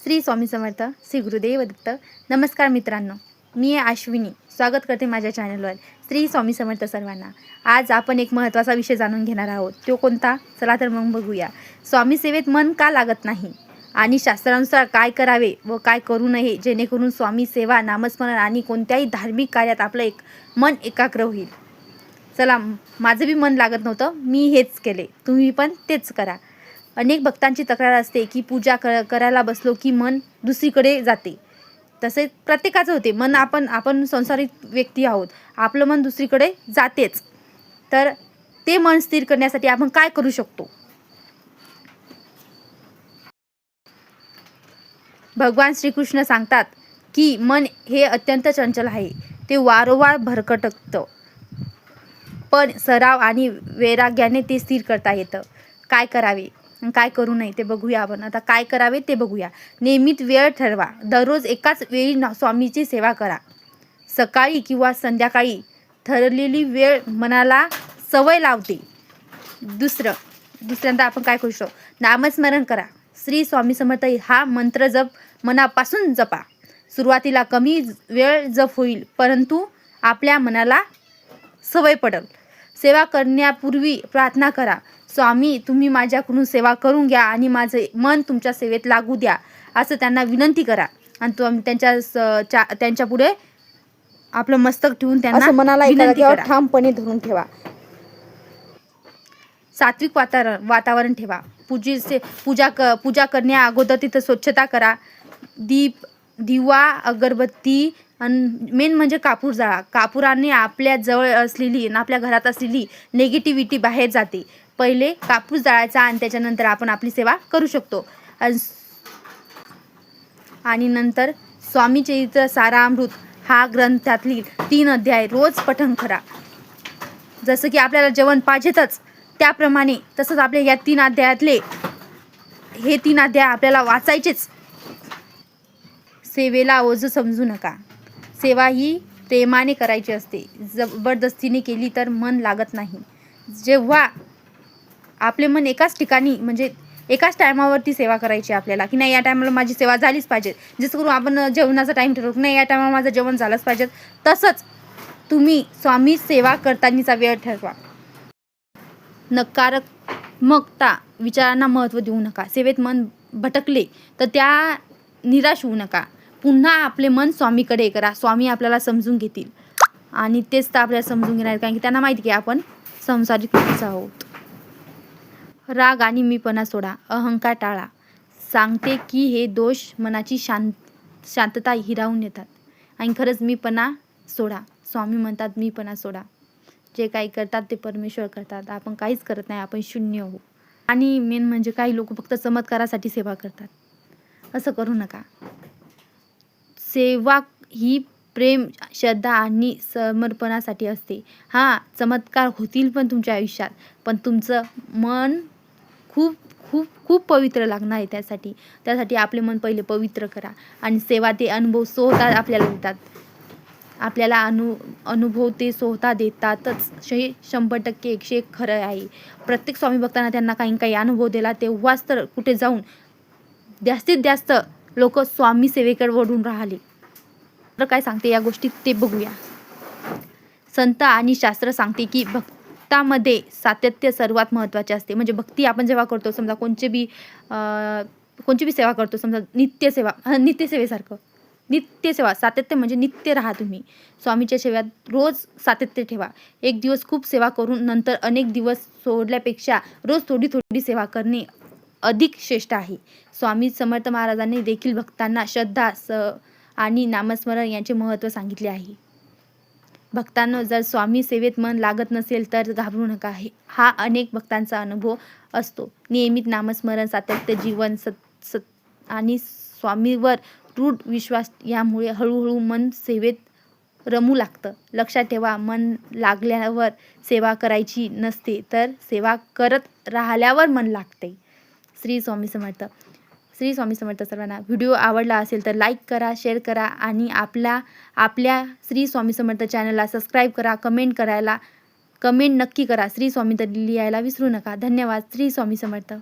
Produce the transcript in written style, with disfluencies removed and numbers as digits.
श्री स्वामी समर्थ, श्री गुरुदेव दत्त. नमस्कार मित्रांनो, मी आहे अश्विनी. स्वागत करते माझ्या चॅनलवर. श्री स्वामी समर्थ सर्वांना. आज आपण एक महत्त्वाचा विषय जाणून घेणार आहोत. तो कोणता? चला तर मग बघूया. स्वामी सेवेत मन का लागत नाही आणि शास्त्रानुसार काय करावे व काय करू नये जेणेकरून स्वामी सेवा, नामस्मरण आणि कोणत्याही धार्मिक कार्यात आपलं मन एकाग्र होईल. चला, माझं बी मन लागत नव्हतं, मी हेच केले, तुम्ही पण तेच करा. अनेक भक्तांची तक्रार असते की पूजा करायला बसलो की मन दुसरीकडे जाते. तसे प्रत्येकाचं होते. मन आपण संसारिक व्यक्ती आहोत, आपलं मन दुसरीकडे जातेच. तर ते मन स्थिर करण्यासाठी आपण काय करू शकतो? भगवान श्रीकृष्ण सांगतात की मन हे अत्यंत चंचल आहे, ते वारंवार भरकटतं, पण सराव आणि वैराग्याने ते स्थिर करता येतं. काय करावे, काय करू नये ते बघूया आपण. आता काय करावे ते बघूया. नियमित वेळ ठरवा. दररोज एकाच वेळी स्वामीची सेवा करा. सकाळी किंवा संध्याकाळी ठरलेली वेळ मनाला सवय लावते. दुसऱ्यांदा आपण काय करू शकतो? नामस्मरण करा. श्री स्वामी समर्थ हा मंत्र मनापासून जपा. सुरुवातीला कमी वेळ जप होईल, परंतु आपल्या मनाला सवय पडेल. सेवा करण्यापूर्वी प्रार्थना करा. स्वामी, तुम्ही माझ्याकडून सेवा करून घ्या आणि माझे मन तुमच्या सेवेत लागू द्या, असं त्यांना विनंती करा. आणि त्यांच्या पुढे आपलं मस्तक ठेवून त्यांना मनाला विनंती करा. ठामपणे धरून ठेवा. सात्विक वातावरण ठेवा. पूजा करण्या अगोदर तिथं स्वच्छता करा. दिवा, अगरबत्ती आणि मेन म्हणजे कापूर जाळा. कापुराने आपल्या जवळ असलेली, आपल्या घरात असलेली नेगेटिव्हिटी बाहेर जाते. पहिले कापूर जाळायचा आणि त्याच्यानंतर आपण आपली सेवा करू शकतो. आणि नंतर स्वामी चरित्र सारामृत हा ग्रंथातली 3 अध्याय रोज पठण करा. जसं की आपल्याला जेवण पाहिजेतच त्याप्रमाणे तसंच आपल्या या 3 अध्यायातले हे 3 अध्याय आपल्याला वाचायचेच. सेवेला ओझं समजू नका. सेवा ही प्रेमाने करायची असते. जबरदस्तीने केली तर मन लागत नाही. जेव्हा आपले मन एकाच ठिकाणी, म्हणजे एकाच टायमावरती सेवा करायची आपल्याला, की नाही या टायमाला माझी सेवा झालीच पाहिजे. जसं करून आपण जेवणाचा टाईम ठरवतो, नाही या टायमाला माझं जेवण झालंच पाहिजे, तसंच तुम्ही स्वामी सेवा करतानीचा वेळ ठरवा. नकारात्मकता विचारांना महत्त्व देऊ नका. सेवेत मन भटकले तर त्या निराश होऊ नका. पुन्हा आपले मन स्वामीकडे करा. स्वामी आपल्याला समजून घेतील आणि तेच तर आपल्याला समजून घेणार, कारण की त्यांना माहिती की आपण संसारिक व्यक्तीच आहोत. राग आणि मीपणा सोडा. अहंकार टाळा. सांगते की हे दोष मनाची शांतता हिरावून येतात. आणि खरंच मीपणा सोडा. स्वामी म्हणतात मीपणा सोडा. जे काही करतात ते परमेश्वर करतात. आपण काहीच करत नाही, आपण शून्य हो. आणि मेन म्हणजे काही लोक फक्त चमत्कारासाठी सेवा करतात. असं करू नका. सेवा ही प्रेम, श्रद्धा आणि समर्पणासाठी असते. हां, चमत्कार होतील पण तुमच्या आयुष्यात, पण तुमचं मन खूप खूप खूप पवित्र लागणार आहे. त्यासाठी आपले मन पहिले पवित्र करा. आणि सेवा ते अनुभव स्वतः आपल्याला देतात. आपल्याला अनुभव ते स्वतः देतातच. 100% 101 खरं आहे. प्रत्येक स्वामी भक्तांना त्यांना काही अनुभव दिला, तेव्हाच तर कुठे जाऊन जास्तीत जास्त लोक स्वामी सेवेकडे वळून राहिले. तर काय सांगते या गोष्टीत ते बघूया. संत आणि शास्त्र सांगते की भक्तामध्ये सातत्य सर्वात महत्त्वाचे असते. म्हणजे भक्ती आपण जेव्हा करतो, समजा कोणची बी सेवा करतो, समजा नित्यसेवेसारखं. नित्यसेवा, सातत्य म्हणजे नित्य राहा. तुम्ही स्वामीच्या सेवेत रोज सातत्य ठेवा. एक दिवस खूप सेवा करून नंतर अनेक दिवस सोडल्यापेक्षा रोज थोडी थोडी सेवा करणे अधिक श्रेष्ठ आहे. स्वामी समर्थ महाराजांनी देखील भक्तांना श्रद्धा आणि नामस्मरण यांचे महत्त्व सांगितले आहे. भक्तांनो, जर स्वामी सेवेत मन लागत नसेल तर घाबरू नका. हा अनेक भक्तांचा अनुभव असतो. नियमित नामस्मरण, सातत्य जीवन आणि स्वामीवर दृढ विश्वास यामुळे हळूहळू मन सेवेत रमू लागतं. लक्षात ठेवा, मन लागल्यावर सेवा करायची नसते, तर सेवा करत राहिल्यावर मन लागते. श्री स्वामी समर्थ. श्री स्वामी समर्थ सर्वांना. व्हिडिओ आवडला असेल तर लाईक करा, शेअर करा आणि आपल्या श्री स्वामी समर्थ चॅनलला सबस्क्राईब करा. कमेंट नक्की करा. श्री स्वामी लिहायला विसरू नका. धन्यवाद. श्री स्वामी समर्थ.